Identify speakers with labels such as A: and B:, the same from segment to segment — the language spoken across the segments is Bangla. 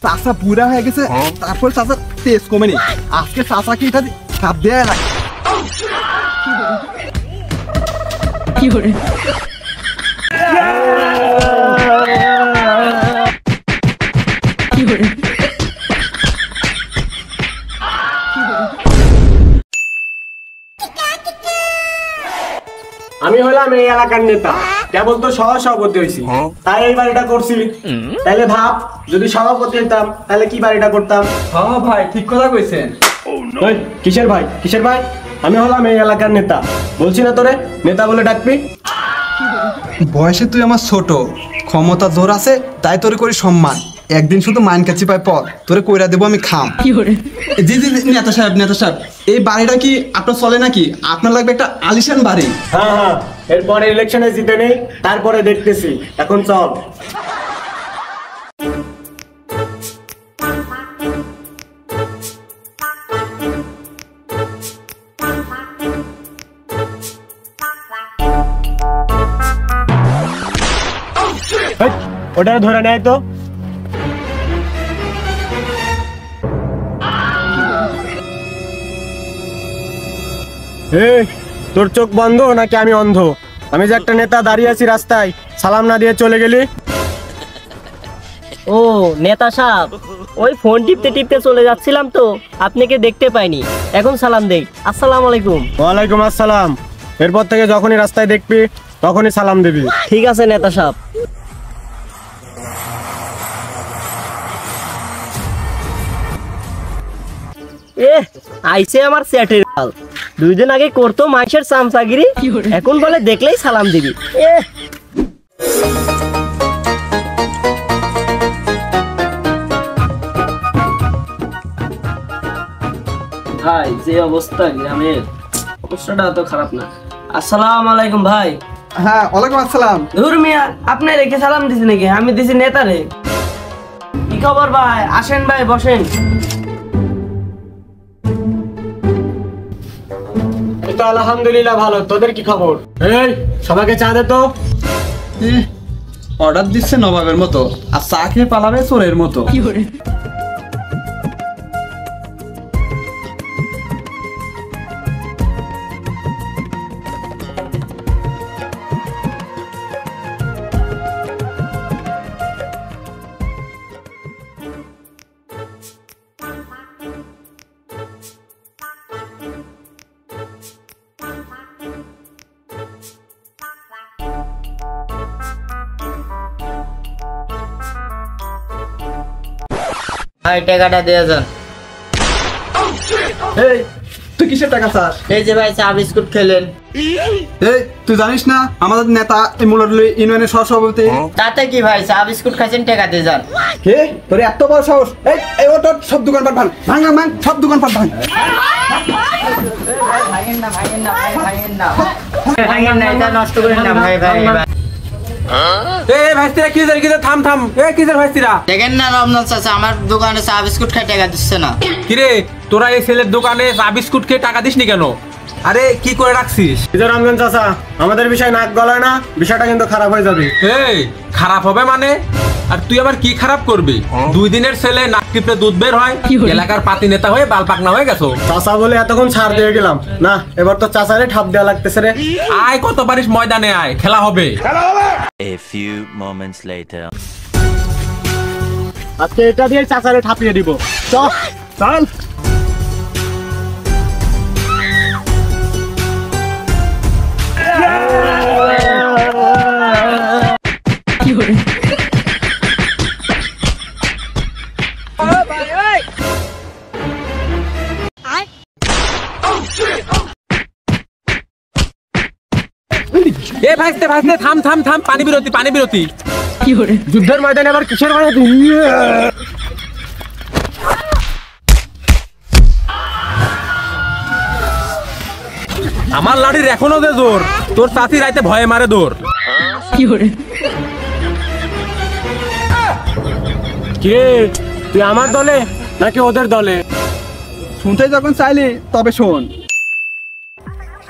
A: চাচা বুড়া হয়ে গেছে, তারপর চাচা তেজ কমেনি। আজকে চাচাকে এটা ছাপ দেয়া লাগে।
B: আমি হলাম এই এলাকার নেতা, কেবল তো সভাপতি হয়েছি, তাই এই বাড়িটা করছি। তাইলে ভাব, যদি সভাপতি হইতাম তাহলে কি বাড়িটা করতাম।
A: হ্যাঁ ভাই, ঠিক কথা কইছেন।
B: কিসের ভাই, কিসের ভাই? আমি হলাম এই এলাকার নেতা, বলছি না তোরে নেতা বলে ডাকবি।
A: বয়সে তুই আমার ছোট, ক্ষমতা জোর আছে, তাই তোরে করি সম্মান। একদিন শুধু মাইন কাছি পাই পর তোরে কইরা দেবো আমি খাম। জি জি নেতা সাহেব, নেতা সাহেব, এই বাড়িটা কি আপনার চলে নাকি? আপনার লাগবে একটা আলিশান বাড়ি।
B: হ্যাঁ হ্যাঁ, এরপরে ইলেকশনে জিতে নেই, তারপরে দেখতেছি। এখন চল। ওটা ধরে নেয় তো। তোর চোখ বন্ধ নাকি আমি অন্ধ? আমি যে একটা নেতা দাঁড়িয়ে আছি রাস্তায়, সালাম না দিয়ে চলে গেলি।
C: ও নেতা সাহেব, ওই ফোন টিপতে টিপতে চলে যাচ্ছিলাম তো আপনাকে দেখতে পাইনি, এখন সালাম দেই। আসসালামু আলাইকুম।
B: ওয়ালাইকুম আসসালাম। এরপর থেকে যখনই রাস্তায় দেখবি তখনই সালাম দিবি।
C: ঠিক আছে নেতা সাহেব। আইসে আমার সেটের গাল। 2 দিন আগে করতো মাইশের চামচাগিরি, এখন বলে দেখলেই সালাম দিবি। ভাই যে অবস্থা গ্রামের, অবস্থাটা তো খারাপ না। আসসালামু আলাইকুম ভাই।
A: হ্যাঁ ওয়ালাইকুম আসসালাম।
C: ধুর মিয়া, আপনি রেখে সালাম দিছি নাকি? আমি দিছি নেতারে। কি খবর ভাই? আসেন ভাই, বসেন।
B: তো আলহামদুলিল্লাহ ভালো, তোদের কি খবর? এই সবাইকে চা দে তো।
A: অর্ডার দিচ্ছে নবাবের মতো, আর চা খেয়ে পালাবে চোরের মতো।
C: ভাই টাকাটা দিয়ে যান।
A: এই তুই কিসের টাকা চাস?
C: এই যে ভাই চা বিস্কুট খেলেন।
A: এই তুই জানিস না আমাদের নেতা এই মুলারলি ইউনিয়নের সহসভাপতি?
C: তাতে কি ভাই, চা বিস্কুট খাচ্ছেন, টাকা দিয়ে যান।
A: কে তোর এত বড় সাহস? এই এই ওটা সব দোকানপাট ভাঙ, ভাঙ ভাঙ, সব দোকানপাট ভাঙ।
C: ভাঙেন না, ভাঙেন না ভাই, ভাঙেন না, ভাঙেন না, এটা নষ্ট করেন না ভাই। ভাই
D: এই ভাইস্তিরা কি জানি, থাম থাম। এই কিসের ভাইস্তিরা?
C: দেখেন না রমজান চাচা আমার দোকানে চা বিস্কুট খেয়ে টাকা দিচ্ছে না।
D: কিরে তোরা এই ছেলের দোকানে চা বিস্কুট খেয়ে টাকা দিসনি কেন? আরে কি করে রাখছিস?
B: রমজান চাচা, আমাদের বিষয় নাক গলায় না, বিষয়টা কিন্তু খারাপ হয়ে যাবে।
D: এই খারাপ হবে মানে? আর তুই আবার কি খারাপ করবি? 2 দিনের ছেলে নাক টিপে দুধ বের হয়, এলাকার পাতি নেতা হয়ে বাল পাকনা হয়ে গেছো।
B: চাচা বলে এতক্ষণ ছাড় দিয়ে গেলাম না, এবার তো চাচারে ঠাপ দেওয়া লাগতেছে রে।
D: আয় কত পারিস ময়দানে আয়, খেলা হবে।
E: A few moments later.
B: আজকে এটা দিয়ে চাচারে ঠাপিয়ে দিব। চল চল।
D: এ ভাইস্তে ভাইস্তে থাম থাম থাম, পানি বিরতি, পানি বিরতি।
B: যুদ্ধের ময়দানে আবার কিসের বিরতি?
D: আমার লাঠির এখনো যে জোর, তোর চাচি রাইতে ভয়ে মারে দৌড়।
B: কে তুই আমার দলে নাকি ওদের দলে?
A: শুনতে যখন চাইলি তবে শোন।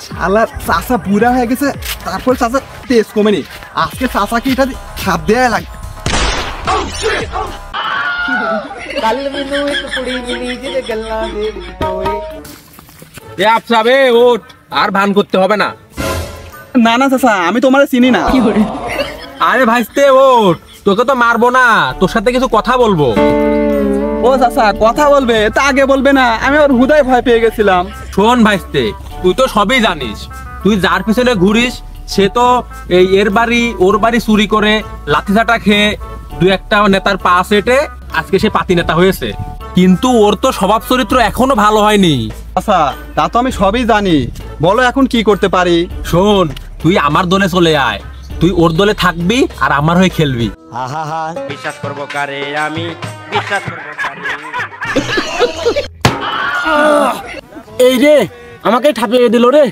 A: শালা চাচা বুড়া হয়ে গেছে, তারপর চাচা তেজ কমেনি। আজকে চাচাকে এটা ছাপ দেয়া লাগবে।
D: এ আপসাবে ওঠ, আর ভান করতে হবে না।
A: না না চাচা, আমি তোমার চিনি না।
D: আরে ভাইস্তে ওঠ, তোকে তো মারবো না, তোর সাথে কিছু কথা বলবো।
A: ও চাচা, কথা বলবে তা আগে বলবে না, আমি ওর হুদায় ভয় পেয়ে গেছিলাম।
D: শোন ভাইস্তে, তুই তো সবই জানিস, তুই যার পিছনে ঘুরিস সে তো এই এর বাড়ি ওর বাড়ি চুরি করে লাঠিচাটা খেয়ে দুই একটা নেতার পা সেটে আজকে সে পাতি নেতা হয়েছে। কিন্তু ওর তো স্বভাব চরিত্র এখনো ভালো হয়নি।
A: আচ্ছা, তা তো আমি সবই জানি, বলো এখন কি করতে পারি।
D: শোন, তুই আমার দলে চলে আয়, তুই ওর দলে থাকবি আর আমার হয়ে খেলবি।
E: বিশ্বাস করবো কারে আমি, বিশ্বাস করবো কারে।
B: এই রে, আমাকে ঠাপিয়ে দিল রে।